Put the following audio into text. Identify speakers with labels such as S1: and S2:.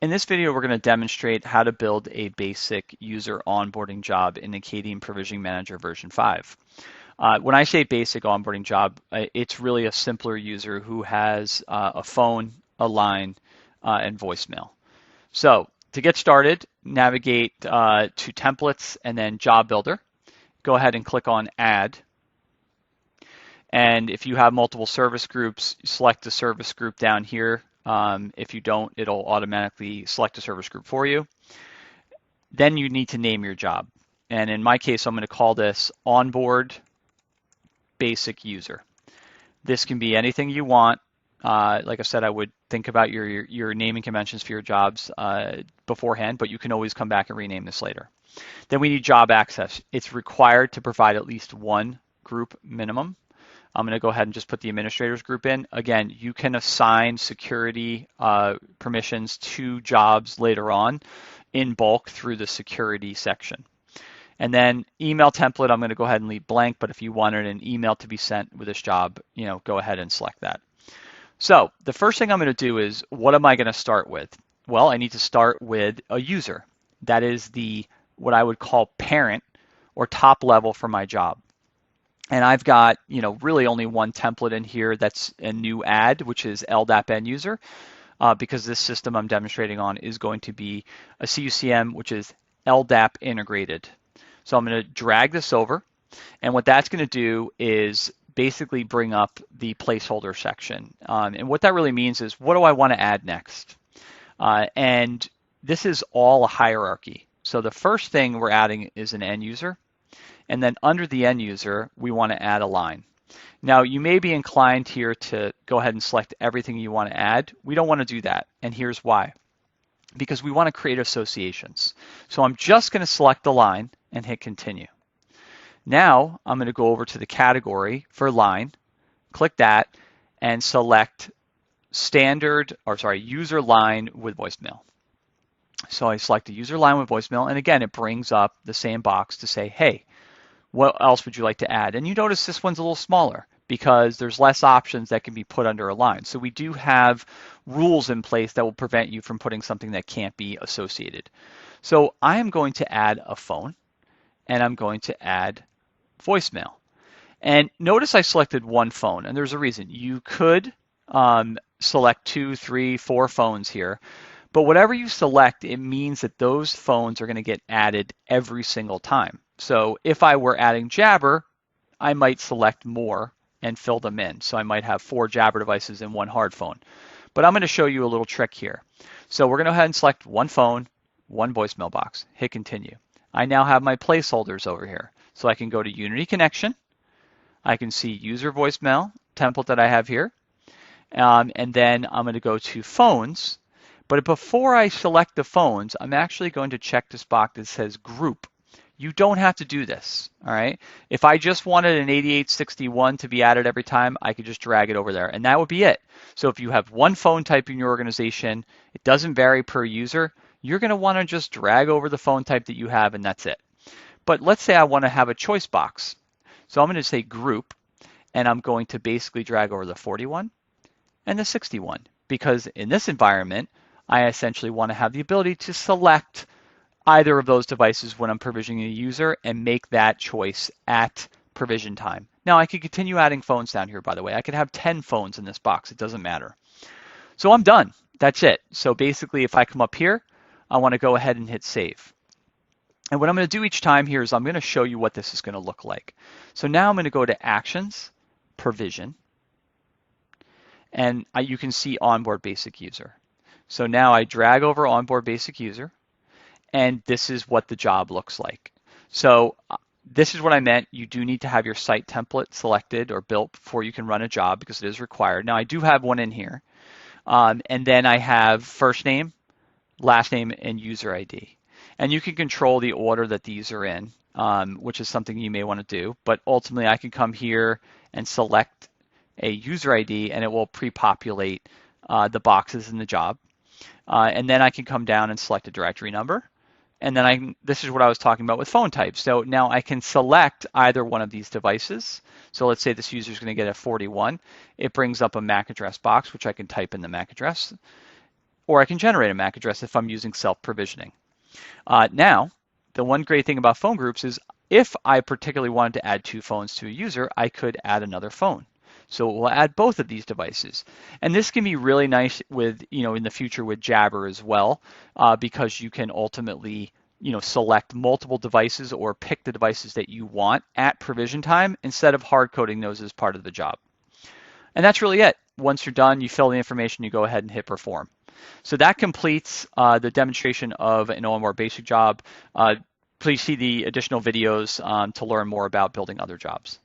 S1: In this video, we're going to demonstrate how to build a basic user onboarding job in Acadian Provisioning Manager version 5. When I say basic onboarding job, it's really a simpler user who has a phone, a line, and voicemail. So to get started, navigate to Templates and then Job Builder. Go ahead and click on Add. And if you have multiple service groups, select the service group down here. If you don't, it'll automatically select a service group for you. Then you need to name your job. And in my case, I'm going to call this Onboard Basic User. This can be anything you want. Like I said, I would think about your naming conventions for your jobs beforehand, but you can always come back and rename this later. Then we need job access. It's required to provide at least one group minimum. I'm going to go ahead and just put the administrators group in. Again, you can assign security permissions to jobs later on in bulk through the security section. And then email template, I'm going to go ahead and leave blank, but if you wanted an email to be sent with this job, go ahead and select that. So the first thing I'm going to do is, what am I going to start with? Well, I need to start with a user. That is what I would call parent or top level for my job. And I've got, really only one template in here that's a new add, which is LDAP end user, because this system I'm demonstrating on is going to be a CUCM, which is LDAP integrated. So I'm going to drag this over, and what that's going to do is basically bring up the placeholder section. And what that really means is, what do I want to add next? And this is all a hierarchy. So the first thing we're adding is an end user. And then under the end user, we want to add a line. Now, you may be inclined here to go ahead and select everything you want to add. We don't want to do that, and here's why. Because we want to create associations. So I'm just going to select the line and hit continue. Now, I'm going to go over to the category for line, click that, and select user line with voicemail. So I select a user line with voicemail, and again, it brings up the same box to say, hey, what else would you like to add? And you notice this one's a little smaller because there's less options that can be put under a line. So we do have rules in place that will prevent you from putting something that can't be associated. So I am going to add a phone, and I'm going to add voicemail. And notice I selected one phone, and there's a reason. You could select 2, 3, 4 phones here. But whatever you select, it means that those phones are going to get added every single time. So if I were adding Jabber, I might select more and fill them in. So I might have 4 Jabber devices and 1 hard phone. But I'm going to show you a little trick here. So we're going to go ahead and select 1 phone, 1 voicemail box, hit continue. I now have my placeholders over here. So I can go to Unity Connection. I can see user voicemail template that I have here. And then I'm going to go to phones. But before I select the phones, I'm actually going to check this box that says group. You don't have to do this, all right? If I just wanted an 8861 to be added every time, I could just drag it over there, and that would be it. So if you have one phone type in your organization, it doesn't vary per user, you're going to want to just drag over the phone type that you have, and that's it. But let's say I want to have a choice box. So I'm going to say group, and I'm going to basically drag over the 41 and the 61, because in this environment, I essentially want to have the ability to select either of those devices when I'm provisioning a user and make that choice at provision time. Now, I could continue adding phones down here, by the way. I could have 10 phones in this box. It doesn't matter. So I'm done. That's it. So basically, if I come up here, I want to go ahead and hit save. And what I'm going to do each time here is I'm going to show you what this is going to look like. So now I'm going to go to Actions, Provision, and you can see Onboard Basic User. So now I drag over Onboard Basic User, and this is what the job looks like. So this is what I meant. You do need to have your site template selected or built before you can run a job because it is required. Now I do have one in here. And then I have first name, last name, and user ID. And you can control the order that these are in, which is something you may want to do. But ultimately I can come here and select a user ID, and it will pre-populate the boxes in the job. And then I can come down and select a directory number. And then this is what I was talking about with phone types. So now I can select either one of these devices. So let's say this user is going to get a 41. It brings up a MAC address box, which I can type in the MAC address. or I can generate a MAC address if I'm using self-provisioning. Now, the one great thing about phone groups is if I particularly wanted to add 2 phones to a user, I could add another phone. So we'll add both of these devices. And this can be really nice with, in the future with Jabber as well, because you can ultimately, select multiple devices or pick the devices that you want at provision time instead of hard coding those as part of the job. And that's really it. Once you're done, you fill the information, you go ahead and hit perform. So that completes the demonstration of an OMR basic job. Please see the additional videos to learn more about building other jobs.